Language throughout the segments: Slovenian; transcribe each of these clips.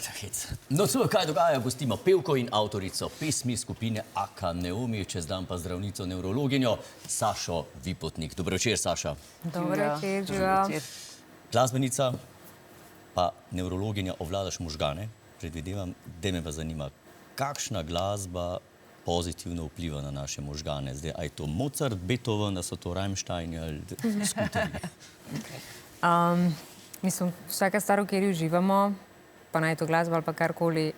Kaj ta hec? No, co, kaj dogaja? Gostimo pevko in avtorico pesmi skupine Aka Neomi, čez dan pa zdravnico neurologinjo Sašo Vipotnik. Dobro večer, Saša. Dobro večer, živa. Glasbenica pa neurologinja, ovladaš možgane. Predvidevam, da me pa zanima, kakšna glasba pozitivno vpliva na naše možgane. Zdaj, a je to Mozart, Beethoven, da so to Rammstein ali Skuterji? Mislim, vsaka stvar, v kateri uživamo, pa naj to glasba ali pa karkoli,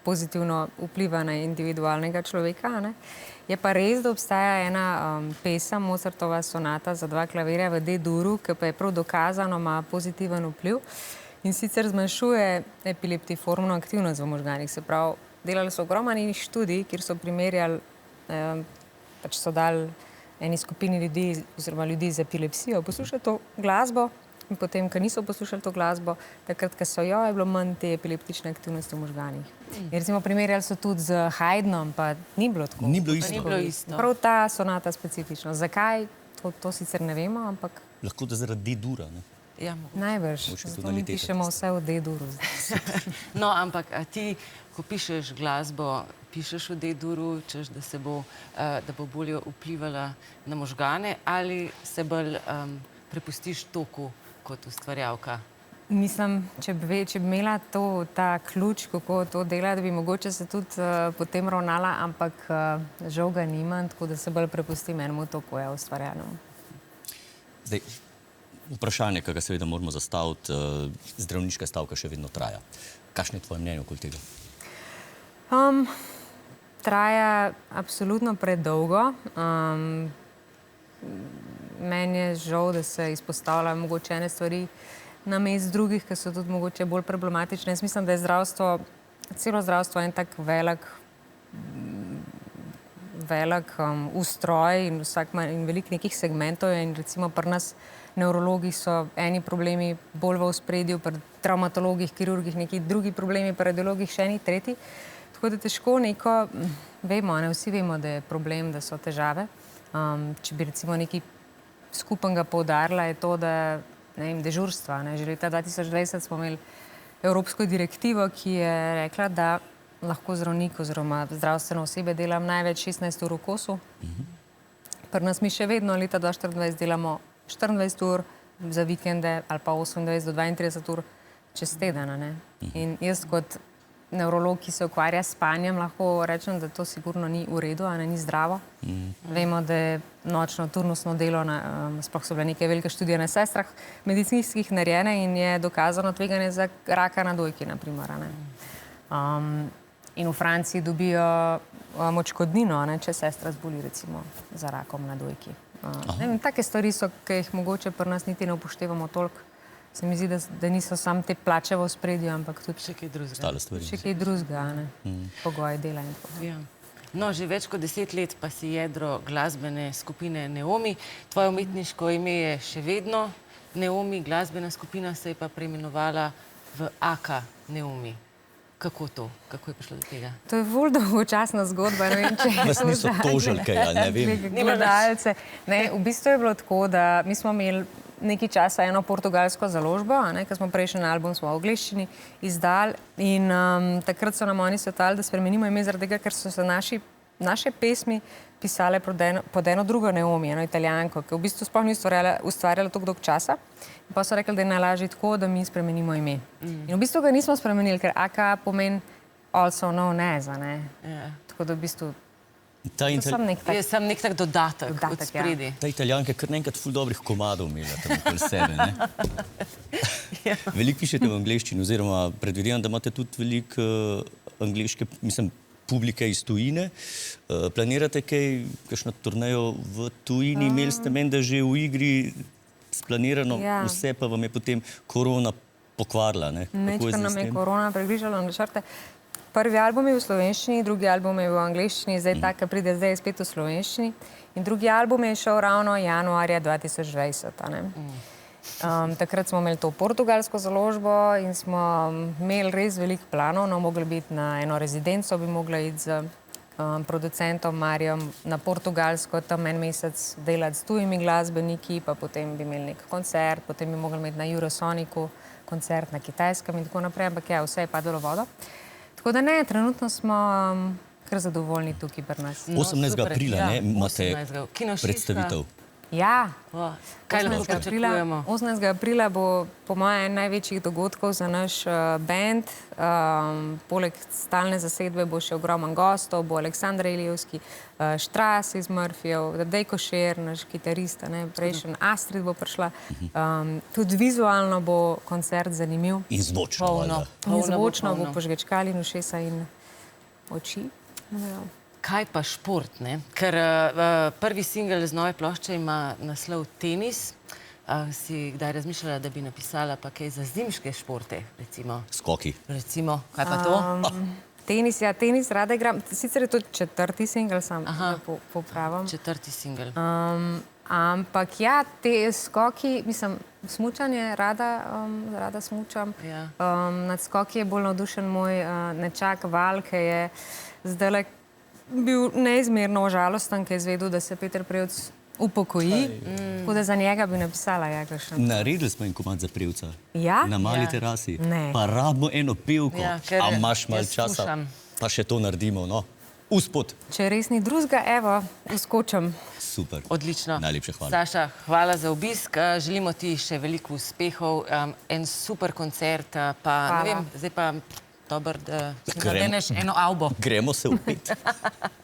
pozitivno vpliva na individualnega človeka. Ne? Je pa res, da obstaja ena pesem, Mozartova sonata za dva klavirja v D-duru, ki pa je prav dokazano ima pozitiven vpliv in sicer zmanjšuje epileptiformno aktivnost v možganih. Se pravi, delali so ogromno študij, kjer so primerjali, pač so dali eni skupini ljudi, oziroma ljudi z epilepsijo, poslušati to glasbo in potem, ko niso poslušali to glasbo, takrat, ko so jo, je bilo manj te epileptične aktivnosti v možganih. In recimo primerjali so tudi z Haydnom, pa ni bilo tako. Ni bilo isto. Prav ta sonata specifično. Zakaj? To sicer ne vemo, ampak... Lahko da zaradi D-dura, ne? Ja, najbrž. Zato mi pišemo vse v D-duru. No, ampak a ti, ko pišeš glasbo, pišeš v D-duru, češ, da bo bolje vplivala na možgane, ali se bolj prepustiš toku kot ustvarjalka? Mislim, če bi imela ta ključ, kako to dela, da bi mogoče se tudi potem ravnala, ampak žal ga nimam, tako da se bolj prepustim enemu toku, ustvarjalnemu. Zdaj, vprašanje, ki ga seveda moramo zastaviti, zdravniška stavka še vedno traja. Kakšno je tvoje mnenje okoli tega? Traja absolutno predolgo. Meni je žal, da se izpostavljajo mogoče ene stvari namesto drugih, ki so tudi mogoče bolj problematične. Jaz mislim, da je zdravstvo, celo zdravstvo en tak velik ustroj in vsak ima veliko nekih segmentov in recimo pri nas nevrologi so eni problemi bolj v ospredju, pri travmatologih, kirurgih neki drugi problemi, pri radiologih še eni tretji. Tako da težko neko, vemo, ne vsi vemo, da je problem, da so težave. Če bi recimo nekaj skupnega poudarila, je to, da, ne vem, dežurstva. Že leta 2020 smo imeli evropsko direktivo, ki je rekla, da lahko zdravnik oziroma zdravstveno osebe delam največ 16 ur v kosu. Pri nas mi še vedno leta 2024 delamo 24 ur za vikende ali pa 28 do 32 ur čez teden. In jaz kot nevrolog, ki se ukvarja s spanjem, lahko rečem, da to sigurno ni v redu, ni zdravo. Vemo, da je nočno turnusno delo, sploh so bile neke velike študije na sestrah medicinskih narejene in je dokazano tveganje za raka na dojki, na primer. In v Franciji dobijo odškodnino, če sestra zboli recimo za rakom na dojki. Take stvari so, ki jih mogoče pri nas niti ne upoštevamo toliko. Se mi zdi, da niso samo te plače v ospredju, ampak tudi še kaj drugega. Še kaj drugega, pogoji dela in tako. No, že več kot 10 let pa si jedro glasbene skupine Neomi. Tvoje umetniško ime je še vedno Neomi, glasbena skupina se je pa preimenovala v Aka Neomi. Kako to? Kako je prišlo do tega? To je ful dolgočasna zgodba, ne vem, če je vas niso tožili kaj, ali ne vem. Gledalce. Ne, v bistvu je bilo tako, da mi smo imeli nekaj časa eno portugalsko založbo, ker smo prejšnji album smo v angleščini izdali in takrat so nam oni svetovali, da spremenimo ime zaradi tega, ker so se naše pesmi pisale pod eno drugo Neomi, eno Italijanko, ki v bistvu sploh ni ustvarjala toliko dolgo časa. In pa so rekli, da je najlažje tako, da mi spremenimo ime. In v bistvu ga nismo spremenili, ker Aka pomeni also known as, tako da v bistvu je sam nek tak dodatek od spredi. Ta Italijanka je kar nekaj ful dobrih komadov imela tam okoli sebe, ne? Veliko pišete v angleščini, oziroma predvidevam, da imate tudi veliko angleške, mislim, publike iz tujine. Planirate kakšno turnejo v tujini? Imeli ste menda že v igri splanirano vse, pa vam je potem korona pokvarila, ne? Mečkar nam je korona pregrižala načrte. Prvi album je v slovenščini, drugi album je v angleščini, zdaj taka pride zdaj spet v slovenščini. In drugi album je šel ravno januarja 2020. Takrat smo imeli to portugalsko založbo in smo imeli res veliko planov, mogli biti na eno rezidenco, bi mogla iti z producentom Marijem na Portugalsko, tam en mesec delati s tujimi glasbeniki, pa potem bi imeli nek koncert, potem bi mogli imeti na Eurosoniku koncert na Kitajskem in tako naprej, ampak ja, vse je padalo v vodo. Tako da ne, trenutno smo kar zadovoljni tukaj pri nas. 18. super, aprila ja, ne, imate 18. Kinošista. predstavitev. Ja, Kaj lahko 18. aprila, pričakujemo? 18. aprila bo po mojem en največjih dogodkov za naš band. Poleg stalne zasedbe bo še ogromen gostov, bo Aleksandar Ilijevski, Štras iz Murphyjev, Dejko Šer, naš kitarist, prejšnji Astrid bo prišla. Tudi vizualno bo koncert zanimiv. In zvočno. Polno. valjda. In zvočno bo polno. požgečkali in ušesa in oči. Ja. Kaj pa šport, ne? Ker prvi singel z nove plošče ima naslov Tenis. Si kdaj razmišljala, da bi napisala pa kaj za zimske športe, recimo? Skoki. Recimo, kaj pa to? Tenis, ja, tenis rada igram. Sicer je to četrti singel, sam popravim. Četrti singel. Ampak ja, te skoki, mislim, smučanje rada smučam. Ja. Nad skoki je bolj navdušen moj nečak Val, ki je zdajle bil neizmerno žalosten, ki je izvedel, da se Peter Prevc upokoji. Tako da za njega bi napisala, ja, kakšen. Naredili smo en komad za pevca. Ja? Na mali Ja. terasi. Ne. Pa rabimo eno pevko. Ja, ker A imaš malo jaz časa? slušam. Pa še to naredimo, no. Uspod. Če res ni drugega, evo, uskočim. Super. Odlično. Najlepša hvala. Saša, hvala za obisk. Želimo ti še veliko uspehov, en super koncert, pa Hvala. ne vem, zdaj pa dobro, da si Gremo. nadeneš eno avbo. Gremo se upiti.